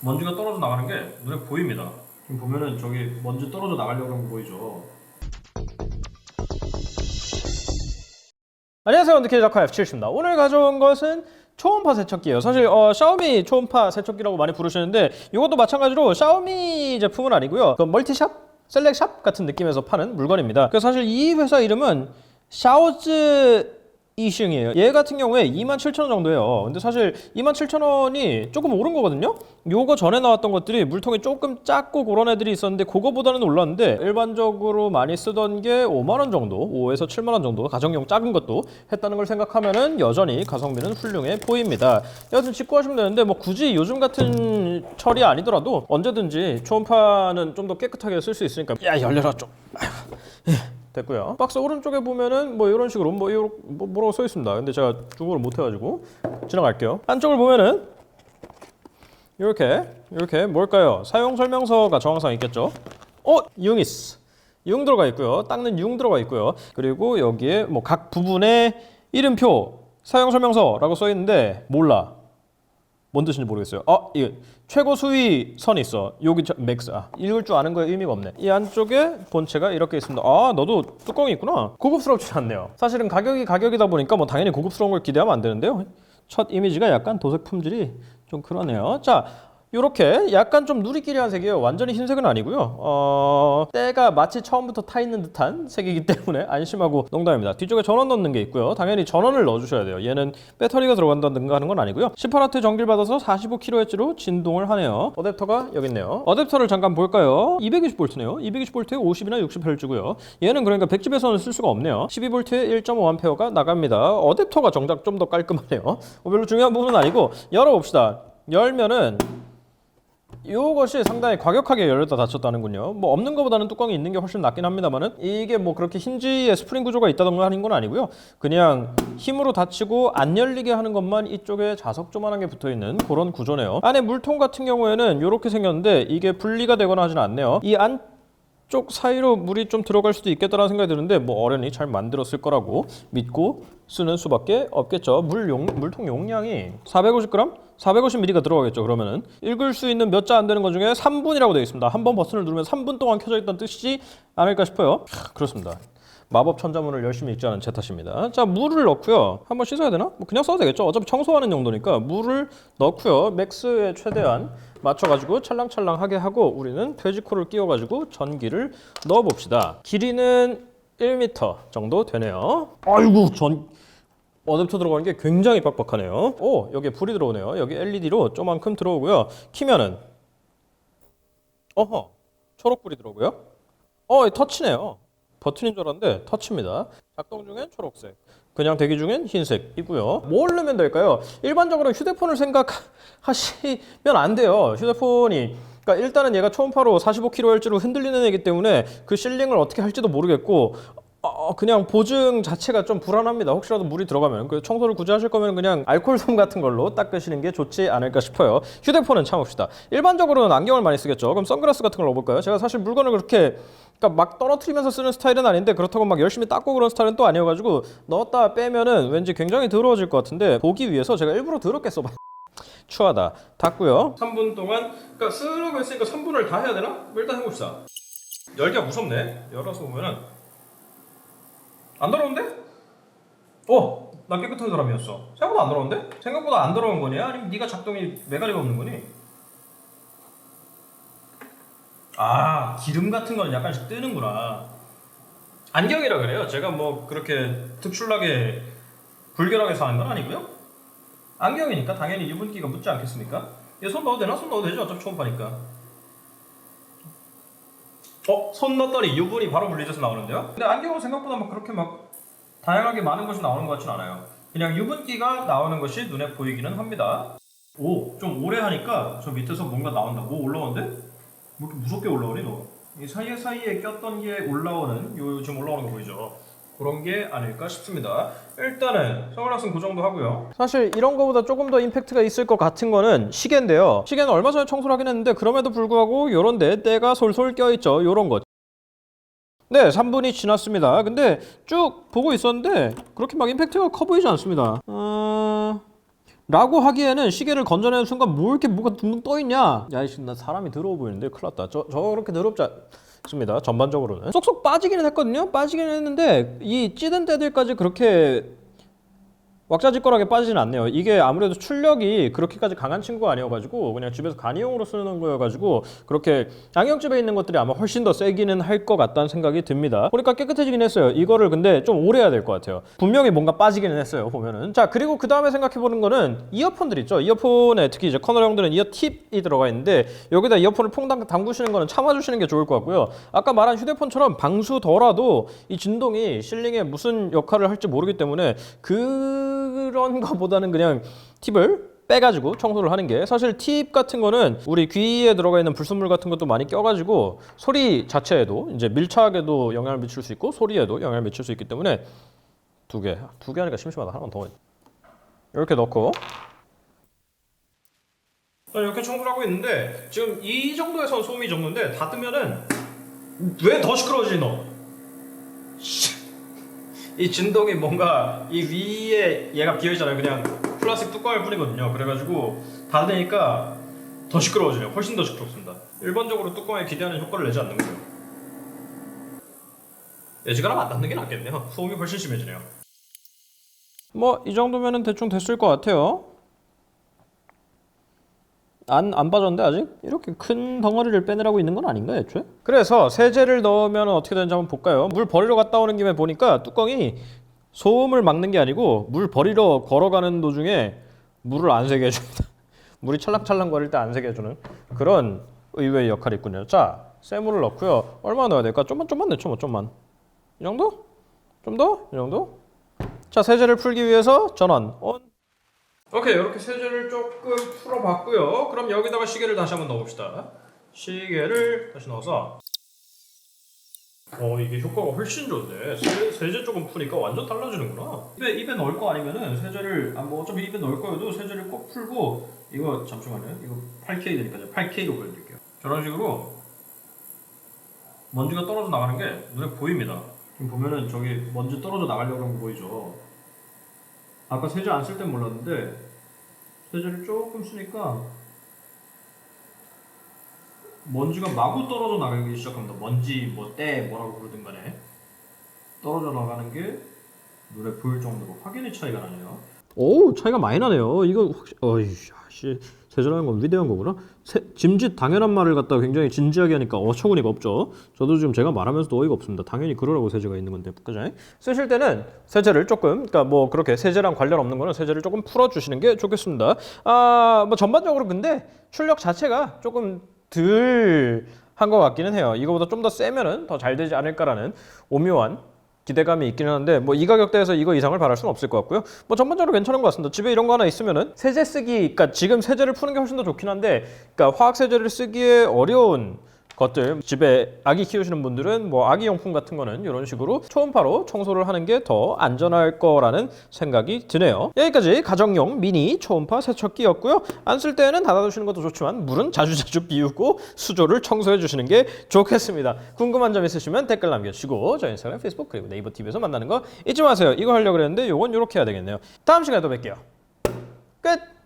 먼지가 떨어져 나가는 게 눈에 보입니다. 지금 보면은 저기 먼지 떨어져 나가려고 하는 거 보이죠? 안녕하세요, 원더키즈 아카 F7입니다. 오늘 가져온 것은 초음파 세척기예요. 사실 샤오미 초음파 세척기라고 많이 부르시는데 이것도 마찬가지로 샤오미 제품은 아니고요. 그 멀티샵, 셀렉샵 같은 느낌에서 파는 물건입니다. 그래서 사실 이 회사 이름은 샤오즈 이슌이에요. 얘 같은 경우에 27,000원 정도예요. 근데 사실 27,000원이 조금 오른 거거든요. 요거 전에 나왔던 것들이 물통이 조금 작고 그런 애들이 있었는데 그거보다는 올랐는데 일반적으로 많이 쓰던 게 5만원 정도, 5에서 7만원 정도 가정용 작은 것도 했다는 걸 생각하면은 여전히 가성비는 훌륭해 보입니다. 여하튼 직구 하시면 되는데 뭐 굳이 요즘 같은 철이 아니더라도 언제든지 초음파는 좀 더 깨끗하게 쓸 수 있으니까. 야, 열려라 좀. 됐고요. 박스 오른쪽에 보면은 뭐 이런 식으로 뭐라고 써 있습니다. 근데 제가 중국어를 못 해가지고 지나갈게요. 한쪽을 보면은 이렇게 뭘까요? 사용 설명서가 정황상 있겠죠. 융 들어가 있고요. 닦는 융 들어가 있고요. 그리고 여기에 뭐 각 부분에 이름표, 사용 설명서라고 써 있는데 몰라. 뭔 뜻인지 모르겠어요. 이거 최고 수위 선이 있어. 여기 맥스. 읽을 줄 아는 거에 의미가 없네. 이 안쪽에 본체가 이렇게 있습니다. 너도 뚜껑이 있구나. 고급스럽지 않네요. 사실은 가격이 가격이다 보니까 뭐 당연히 고급스러운 걸 기대하면 안 되는데요. 첫 이미지가 약간 도색 품질이 좀 그러네요. 자, 요렇게 약간 좀 누리끼리한 색이에요. 완전히 흰색은 아니고요. 때가 마치 처음부터 타 있는 듯한 색이기 때문에 안심하고 농담입니다. 뒤쪽에 전원 넣는 게 있고요. 당연히 전원을 넣어주셔야 돼요. 얘는 배터리가 들어간다든가 하는 건 아니고요. 18W 전기를 받아서 45kHz로 진동을 하네요. 어댑터가 여기 있네요. 어댑터를 잠깐 볼까요? 220V네요. 220V에 50이나 60Hz고요. 얘는 그러니까 100집에서는 쓸 수가 없네요. 12V에 1.5A가 나갑니다. 어댑터가 정작 좀 더 깔끔하네요. 별로 중요한 부분은 아니고 열어봅시다. 열면은 이것이 상당히 과격하게 열렸다 닫혔다는군요. 뭐 없는 것보다는 뚜껑이 있는 게 훨씬 낫긴 합니다만은 이게 뭐 그렇게 힌지에 스프링 구조가 있다던가 하는 건 아니고요. 그냥 힘으로 닫히고 안 열리게 하는 것만 이쪽에 자석 조만한 게 붙어있는 그런 구조네요. 안에 물통 같은 경우에는 이렇게 생겼는데 이게 분리가 되거나 하지는 않네요. 이 안쪽 사이로 물이 좀 들어갈 수도 있겠다라는 생각이 드는데 뭐 어련히 잘 만들었을 거라고 믿고 쓰는 수밖에 없겠죠. 물통 용량이 450g? 450ml가 들어가겠죠. 그러면은 읽을 수 있는 몇 자 안 되는 것 중에 3분이라고 되어 있습니다. 한 번 버튼을 누르면 3분 동안 켜져 있다는 뜻이지 않을까 싶어요. 그렇습니다. 마법 천자문을 열심히 읽지 않은 제 탓입니다. 자, 물을 넣고요. 한번 씻어야 되나? 뭐 그냥 써도 되겠죠. 어차피 청소하는 용도니까 물을 넣고요. 맥스에 최대한 맞춰가지고 찰랑찰랑하게 하고 우리는 돼지코를 끼워가지고 전기를 넣어봅시다. 길이는 1m 정도 되네요. 아이고, 어댑터 들어가는 게 굉장히 빡빡하네요. 여기에 불이 들어오네요. 여기 LED로 조만큼 들어오고요. 키면은 초록불이 들어오고요. 터치네요. 버튼인 줄 알았는데 터치입니다. 작동 중엔 초록색, 그냥 대기 중엔 흰색이고요. 뭘 넣으면 될까요? 일반적으로 휴대폰을 생각하시면 안 돼요. 휴대폰이 그러니까 일단은 얘가 초음파로 45kHz로 흔들리는 애기 때문에 그 실링을 어떻게 할지도 모르겠고 그냥 보증 자체가 좀 불안합니다. 혹시라도 물이 들어가면. 청소를 굳이 하실 거면 그냥 알코올솜 같은 걸로 닦으시는 게 좋지 않을까 싶어요. 휴대폰은 참읍시다. 일반적으로는 안경을 많이 쓰겠죠. 그럼 선글라스 같은 걸 넣어볼까요? 제가 사실 물건을 그렇게 그러니까 막 떨어뜨리면서 쓰는 스타일은 아닌데 그렇다고 막 열심히 닦고 그런 스타일은 또 아니어가지고 넣었다 빼면은 왠지 굉장히 더러워질 것 같은데 보기 위해서 제가 일부러 더럽게 써봐. 추하다. 닫고요. 3분 동안 그러니까 쓰라고 했으니까 3분을 다 해야 되나? 일단 해봅시다. 열기가 무섭네. 열어서 보면은 안 더러운데? 나 깨끗한 사람이었어. 생각보다 안 더러운데? 생각보다 안 더러운 거냐? 아니면 네가 작동이 매가리가 없는 거니? 기름 같은 건 약간씩 뜨는구나. 안경이라 그래요. 제가 뭐 그렇게 특출나게 불결하게 사는 건 아니고요. 안경이니까 당연히 유분기가 묻지 않겠습니까? 얘 손 넣어도 되나? 손 넣어도 되죠. 어차피 초음파니까. 손 넣었더니 유분이 바로 분리돼서 나오는데요? 근데 안경은 생각보다 막 그렇게 막 다양하게 많은 것이 나오는 것 같진 않아요. 그냥 유분기가 나오는 것이 눈에 보이기는 합니다. 좀 오래 하니까 저 밑에서 뭔가 나온다. 뭐 올라오는데? 뭐 이렇게 무섭게 올라오니 너? 이 사이에 꼈던 게 올라오는, 지금 올라오는 거 보이죠? 그런 게 아닐까 싶습니다. 일단은 선글라스는 그 정도 하고요. 사실 이런 거보다 조금 더 임팩트가 있을 것 같은 거는 시계인데요. 시계는 얼마 전에 청소를 하긴 했는데 그럼에도 불구하고 요런데 때가 솔솔 껴있죠. 요런 거. 네, 3분이 지났습니다. 근데 쭉 보고 있었는데 그렇게 막 임팩트가 커 보이지 않습니다. 라고 하기에는 시계를 건져내는 순간 뭐 이렇게 뭐가 둥둥 떠있냐. 야이씨 나 사람이 더러워 보이는데 큰일 났다. 저렇게 더럽지 않습니다. 전반적으로는 쏙쏙 빠지기는 했거든요. 빠지기는 했는데 이 찌든 때들까지 그렇게 왁자지껄하게 빠지진 않네요. 이게 아무래도 출력이 그렇게까지 강한 친구가 아니어가지고 그냥 집에서 간이용으로 쓰는 거여가지고 그렇게 양형집에 있는 것들이 아마 훨씬 더 세기는 할 것 같다는 생각이 듭니다. 보니까 깨끗해지긴 했어요. 이거를 근데 좀 오래 해야 될 것 같아요. 분명히 뭔가 빠지기는 했어요. 보면은. 자, 그리고 그 다음에 생각해보는 거는 이어폰들 있죠. 이어폰에 특히 이제 커널 형들은 이어 팁이 들어가 있는데 여기다 이어폰을 퐁당 담그시는 거는 참아주시는 게 좋을 것 같고요. 아까 말한 휴대폰처럼 방수더라도 이 진동이 실링에 무슨 역할을 할지 모르기 때문에 그런 거보다는 그냥 팁을 빼가지고 청소를 하는 게, 사실 팁 같은 거는 우리 귀에 들어가 있는 불순물 같은 것도 많이 껴가지고 소리 자체에도 이제 밀착에도 영향을 미칠 수 있고 소리에도 영향을 미칠 수 있기 때문에 두 개 하니까 심심하다. 하나만 더 이렇게 넣고 이렇게 청소를 하고 있는데 지금 이 정도에선 소음이 정도인데 닫으면은 왜 더 시끄러워지지 너? 이 진동이 뭔가 이 위에 얘가 비어있잖아요. 그냥 플라스틱 뚜껑일 뿐이거든요. 그래가지고 닫으니까 더 시끄러워지네요. 훨씬 더 시끄럽습니다. 일반적으로 뚜껑에 기대하는 효과를 내지 않는 거예요. 예지가라면 안 닫는 게 낫겠네요. 소음이 훨씬 심해지네요. 뭐 이 정도면은 대충 됐을 것 같아요. 안 빠졌는데 아직? 이렇게 큰 덩어리를 빼내라고 있는 건 아닌가 애초에? 그래서 세제를 넣으면 어떻게 되는지 한번 볼까요? 물 버리러 갔다 오는 김에 보니까 뚜껑이 소음을 막는 게 아니고 물 버리러 걸어가는 도중에 물을 안 새게 해줍니다. 물이 찰랑찰랑 거릴 때 안 새게 해주는 그런 의외의 역할이 있군요. 자, 쇠물을 넣고요. 얼마나 넣어야 될까? 좀만 넣죠. 뭐 좀만. 이 정도? 좀 더? 이 정도? 자, 세제를 풀기 위해서 전원 온. 오케이, 이렇게 세제를 조금 풀어봤고요. 그럼 여기다가 시계를 다시 한번 넣어봅시다. 시계를 다시 넣어서 이게 효과가 훨씬 좋은데 세제 조금 푸니까 완전 달라지는구나. 입에 넣을 거 아니면은 세제를 뭐 어차피 입에 넣을 거여도 세제를 꼭 풀고 이거 잠시만요. 이거 8K 되니까 8K로 보여드릴게요. 저런 식으로 먼지가 떨어져 나가는 게 눈에 보입니다. 지금 보면은 저기 먼지 떨어져 나가려고 하는 거 보이죠? 아까 세제 안 쓸 땐 몰랐는데 세제를 조금 쓰니까 먼지가 마구 떨어져 나가기 시작합니다. 먼지, 때 뭐라고 부르든 간에 떨어져 나가는 게 눈에 보일 정도로 확연히 차이가 나네요. 오, 차이가 많이 나네요. 이거 확실히 세제라는 건 위대한 거구나. 짐짓 당연한 말을 갖다가 굉장히 진지하게 하니까 어처구니가 없죠. 저도 지금 제가 말하면서도 어이가 없습니다. 당연히 그러라고 세제가 있는 건데, 그죠? 쓰실 때는 세제를 조금, 그러니까 뭐 그렇게 세제랑 관련 없는 거는 세제를 조금 풀어주시는 게 좋겠습니다. 뭐 전반적으로 근데 출력 자체가 조금 덜 한 것 같기는 해요. 이거보다 좀 더 세면은 더 잘 되지 않을까라는 오묘한 기대감이 있기는 한데 뭐 이 가격대에서 이거 이상을 바랄 수는 없을 것 같고요. 뭐 전반적으로 괜찮은 것 같습니다. 집에 이런 거 하나 있으면은 세제 쓰기, 그러니까 지금 세제를 푸는 게 훨씬 더 좋긴 한데, 그러니까 화학 세제를 쓰기에 어려운 것들, 집에 아기 키우시는 분들은 뭐 아기 용품 같은 거는 이런 식으로 초음파로 청소를 하는 게 더 안전할 거라는 생각이 드네요. 여기까지 가정용 미니 초음파 세척기였고요. 안 쓸 때는 닫아두시는 것도 좋지만 물은 자주자주 비우고 수조를 청소해 주시는 게 좋겠습니다. 궁금한 점 있으시면 댓글 남겨주시고 저희 인스타그램, 페이스북 그리고 네이버 TV에서 만나는 거 잊지 마세요. 이거 하려고 그랬는데 요건 요렇게 해야 되겠네요. 다음 시간에 또 뵐게요. 끝!